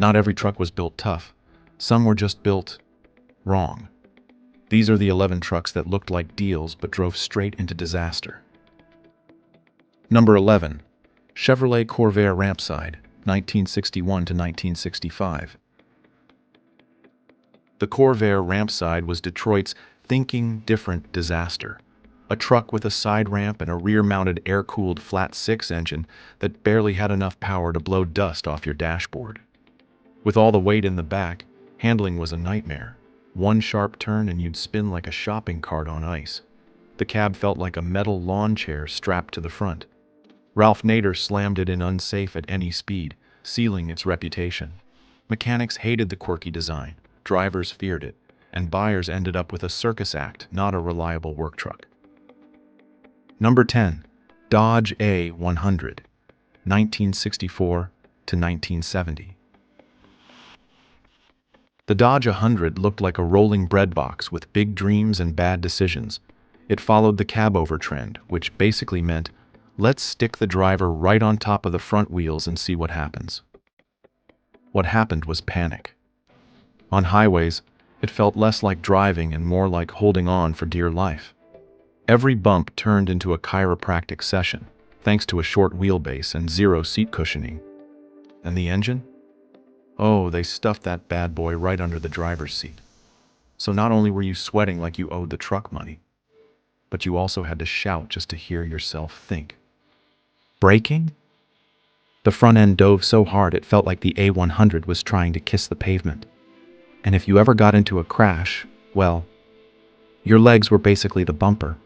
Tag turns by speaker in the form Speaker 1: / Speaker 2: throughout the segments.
Speaker 1: Not every truck was built tough. Some were just built wrong. These are the 11 trucks that looked like deals but drove straight into disaster. Number 11. Chevrolet Corvair Rampside, 1961 to 1965. The Corvair Rampside was Detroit's thinking different disaster. A truck with a side ramp and a rear-mounted air-cooled flat-six engine that barely had enough power to blow dust off your dashboard. With all the weight in the back, handling was a nightmare. One sharp turn and you'd spin like a shopping cart on ice. The cab felt like a metal lawn chair strapped to the front. Ralph Nader slammed it in unsafe at any speed, sealing its reputation. Mechanics hated the quirky design, drivers feared it, and buyers ended up with a circus act, not a reliable work truck. Number 10. Dodge A100, 1964 to 1970. The Dodge 100 looked like a rolling bread box with big dreams and bad decisions. It followed the cab-over trend, which basically meant, let's stick the driver right on top of the front wheels and see what happens. What happened was panic. On highways, it felt less like driving and more like holding on for dear life. Every bump turned into a chiropractic session, thanks to a short wheelbase and zero seat cushioning. And the engine? Oh, they stuffed that bad boy right under the driver's seat. So not only were you sweating like you owed the truck money, but you also had to shout just to hear yourself think. Braking? The front end dove so hard it felt like the A100 was trying to kiss the pavement. And if you ever got into a crash, well, your legs were basically the bumper.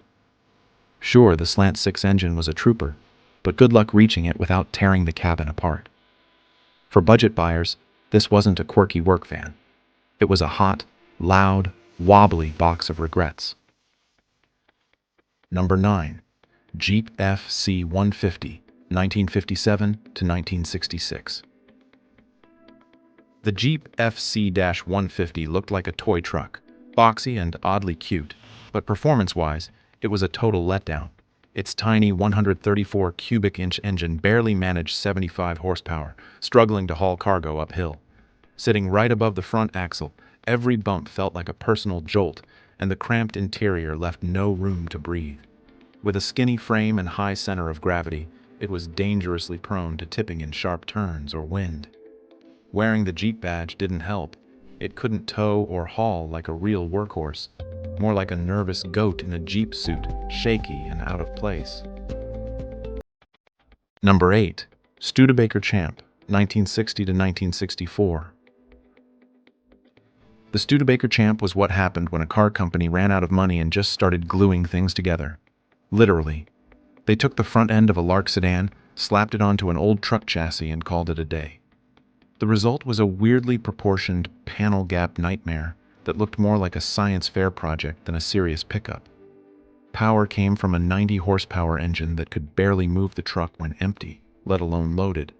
Speaker 1: Sure, the slant six engine was a trooper, but good luck reaching it without tearing the cabin apart. For budget buyers, this wasn't a quirky work van. It was a hot, loud, wobbly box of regrets. Number 9. Jeep FC-150, 1957 to 1966. The Jeep FC-150 looked like a toy truck, boxy and oddly cute, but performance-wise, it was a total letdown. Its tiny 134 cubic inch engine barely managed 75 horsepower, struggling to haul cargo uphill. Sitting right above the front axle, every bump felt like a personal jolt, and the cramped interior left no room to breathe. With a skinny frame and high center of gravity, it was dangerously prone to tipping in sharp turns or wind. Wearing the Jeep badge didn't help. It couldn't tow or haul like a real workhorse, more like a nervous goat in a Jeep suit, shaky and out of place. Number 8. Studebaker Champ, 1960 to 1964. The Studebaker Champ was what happened when a car company ran out of money and just started gluing things together. Literally. They took the front end of a Lark sedan, slapped it onto an old truck chassis, and called it a day. The result was a weirdly proportioned panel gap nightmare that looked more like a science fair project than a serious pickup. Power came from a 90 horsepower engine that could barely move the truck when empty, let alone loaded.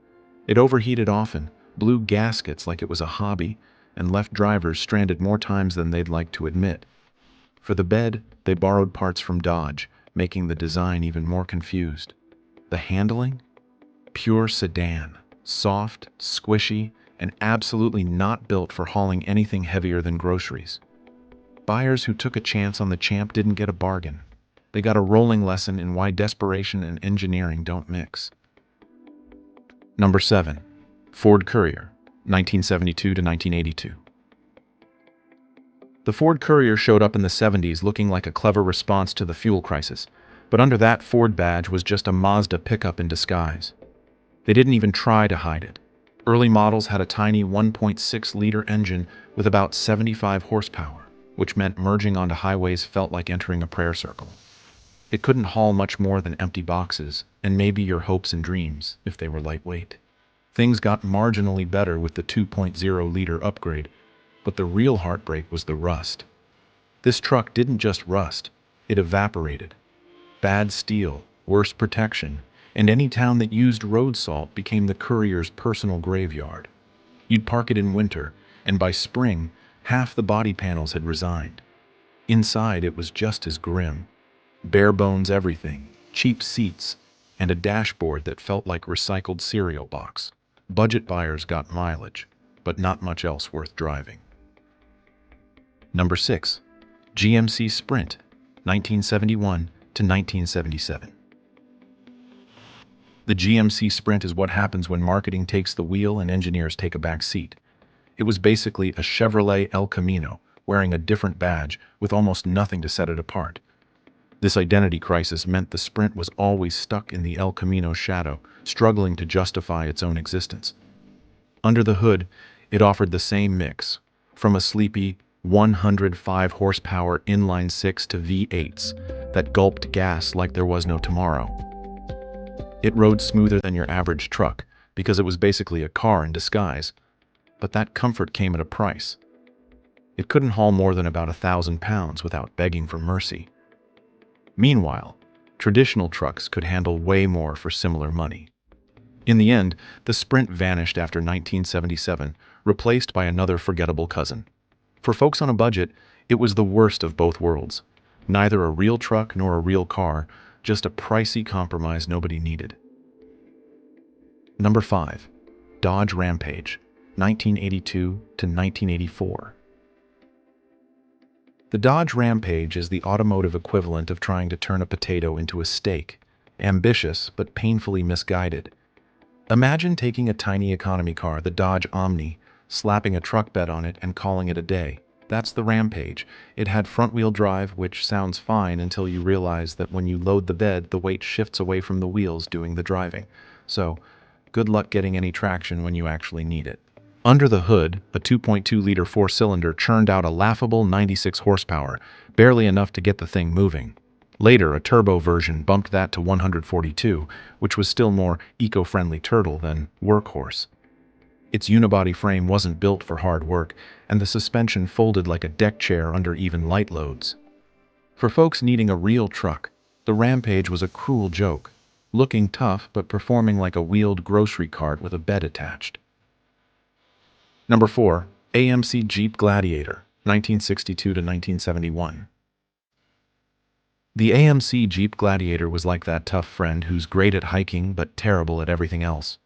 Speaker 1: It overheated often, blew gaskets like it was a hobby, and left drivers stranded more times than they'd like to admit. For the bed, they borrowed parts from Dodge, making the design even more confused. The handling? Pure sedan, soft, squishy, and absolutely not built for hauling anything heavier than groceries. Buyers who took a chance on the Champ didn't get a bargain. They got a rolling lesson in why desperation and engineering don't mix. Number 7. Ford Courier, 1972 to 1982. The Ford Courier showed up in the 70s looking like a clever response to the fuel crisis, but under that Ford badge was just a Mazda pickup in disguise. They didn't even try to hide it. Early models had a tiny 1.6-liter engine with about 75 horsepower, which meant merging onto highways felt like entering a prayer circle. It couldn't haul much more than empty boxes, and maybe your hopes and dreams, if they were lightweight. Things got marginally better with the 2.0-liter upgrade, but the real heartbreak was the rust. This truck didn't just rust, it evaporated. Bad steel, worse protection, and any town that used road salt became the Courier's personal graveyard. You'd park it in winter, and by spring, half the body panels had resigned. Inside, it was just as grim. Bare bones everything, cheap seats, and a dashboard that felt like recycled cereal box. Budget buyers got mileage. but not much else worth driving. Number 6. GMC Sprint, 1971 to 1977. The GMC Sprint is what happens when marketing takes the wheel and engineers take a back seat. It was basically a Chevrolet El Camino, wearing a different badge with almost nothing to set it apart. This identity crisis meant the Sprint was always stuck in the El Camino's shadow, struggling to justify its own existence. Under the hood, it offered the same mix, from a sleepy 105 horsepower inline-six to V8s that gulped gas like there was no tomorrow. It rode smoother than your average truck because it was basically a car in disguise, but that comfort came at a price. It couldn't haul more than about 1,000 pounds without begging for mercy. Meanwhile, traditional trucks could handle way more for similar money. In the end, the Sprint vanished after 1977, replaced by another forgettable cousin. For folks on a budget, it was the worst of both worlds. Neither a real truck nor a real car, just a pricey compromise nobody needed. Number 5. Dodge Rampage, 1982 to 1984. The Dodge Rampage is the automotive equivalent of trying to turn a potato into a steak. Ambitious, but painfully misguided. Imagine taking a tiny economy car, the Dodge Omni, slapping a truck bed on it and calling it a day. That's the Rampage. It had front-wheel drive, which sounds fine until you realize that when you load the bed, the weight shifts away from the wheels doing the driving. So, good luck getting any traction when you actually need it. Under the hood, a 2.2-liter four-cylinder churned out a laughable 96 horsepower, barely enough to get the thing moving. Later, a turbo version bumped that to 142, which was still more eco-friendly turtle than workhorse. Its unibody frame wasn't built for hard work, and the suspension folded like a deck chair under even light loads. For folks needing a real truck, the Rampage was a cruel joke, looking tough but performing like a wheeled grocery cart with a bed attached. Number 4. AMC Jeep Gladiator, 1962 to 1971. The AMC Jeep Gladiator was like that tough friend who's great at hiking but terrible at everything else.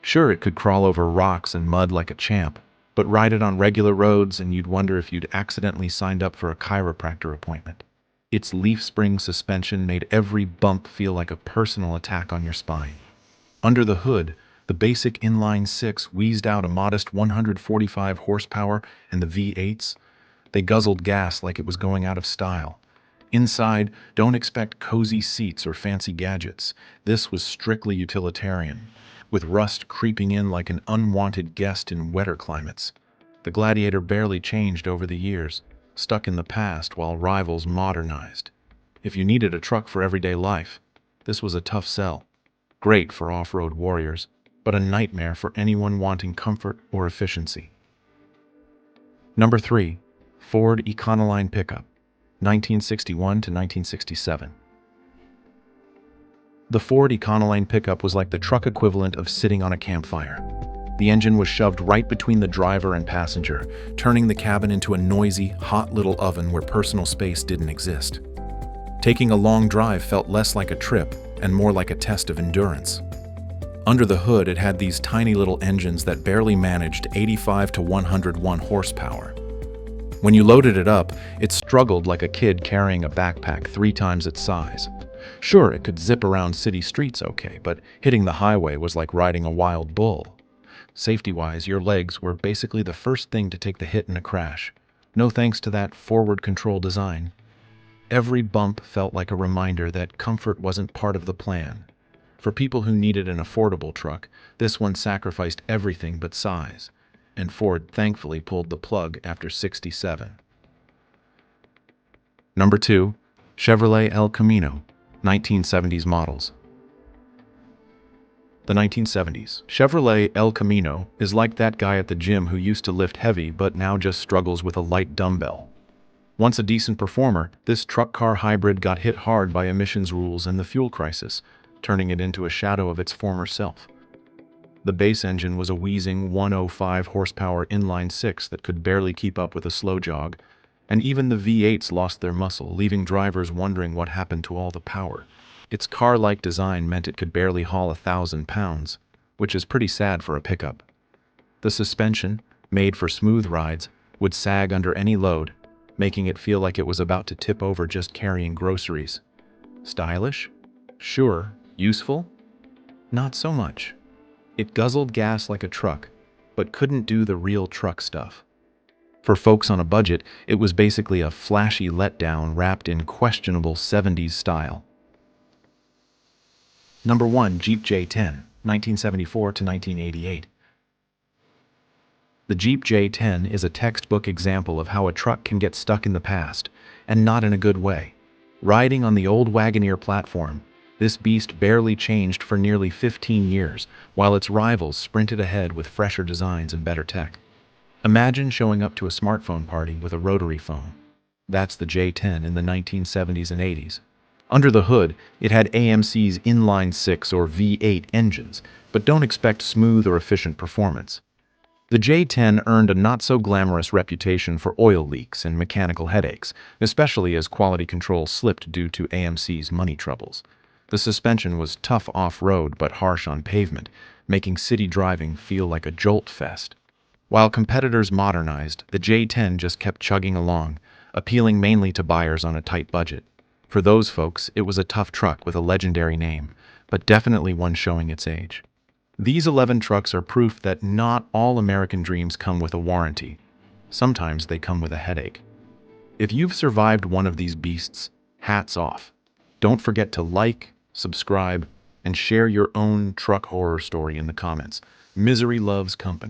Speaker 1: Sure, it could crawl over rocks and mud like a champ, but ride it on regular roads and you'd wonder if you'd accidentally signed up for a chiropractor appointment. Its leaf spring suspension made every bump feel like a personal attack on your spine. Under the hood, the basic inline-six wheezed out a modest 145 horsepower, and the V8s, they guzzled gas like it was going out of style. Inside, don't expect cozy seats or fancy gadgets. This was strictly utilitarian, with rust creeping in like an unwanted guest in wetter climates. The Gladiator barely changed over the years, stuck in the past while rivals modernized. If you needed a truck for everyday life, this was a tough sell. Great for off-road warriors, but a nightmare for anyone wanting comfort or efficiency. Number 3. Ford Econoline Pickup, 1961 to 1967. The Ford Econoline pickup was like the truck equivalent of sitting on a campfire. The engine was shoved right between the driver and passenger, turning the cabin into a noisy, hot little oven where personal space didn't exist. Taking a long drive felt less like a trip and more like a test of endurance. Under the hood, it had these tiny little engines that barely managed 85 to 101 horsepower. When you loaded it up, it struggled like a kid carrying a backpack 3 times its size. Sure, it could zip around city streets okay, but hitting the highway was like riding a wild bull. Safety-wise, your legs were basically the first thing to take the hit in a crash. No thanks to that forward control design. Every bump felt like a reminder that comfort wasn't part of the plan. For people who needed an affordable truck, this one sacrificed everything but size, and Ford thankfully pulled the plug after 67. Number 2. Chevrolet El Camino, 1970s models. The 1970s. Chevrolet El Camino is like that guy at the gym who used to lift heavy but now just struggles with a light dumbbell. Once a decent performer, this truck-car hybrid got hit hard by emissions rules and the fuel crisis, turning it into a shadow of its former self. The base engine was a wheezing 105 horsepower inline-six that could barely keep up with a slow jog, and even the V8s lost their muscle, leaving drivers wondering what happened to all the power. Its car-like design meant it could barely haul 1,000 pounds, which is pretty sad for a pickup. The suspension, made for smooth rides, would sag under any load, making it feel like it was about to tip over just carrying groceries. Stylish? Sure. Useful? Not so much. It guzzled gas like a truck, but couldn't do the real truck stuff. For folks on a budget, it was basically a flashy letdown wrapped in questionable 70s style. Number 1. Jeep J10, 1974 to 1988. The Jeep J10 is a textbook example of how a truck can get stuck in the past, and not in a good way. Riding on the old Wagoneer platform, this beast barely changed for nearly 15 years, while its rivals sprinted ahead with fresher designs and better tech. Imagine showing up to a smartphone party with a rotary phone. That's the J10 in the 1970s and 80s. Under the hood, it had AMC's inline-6 or V8 engines, but don't expect smooth or efficient performance. The J10 earned a not-so-glamorous reputation for oil leaks and mechanical headaches, especially as quality control slipped due to AMC's money troubles. The suspension was tough off-road but harsh on pavement, making city driving feel like a jolt fest. While competitors modernized, the J10 just kept chugging along, appealing mainly to buyers on a tight budget. For those folks, it was a tough truck with a legendary name, but definitely one showing its age. These 11 trucks are proof that not all American dreams come with a warranty. Sometimes they come with a headache. If you've survived one of these beasts, hats off. Don't forget to like, subscribe, and share your own truck horror story in the comments. Misery loves company.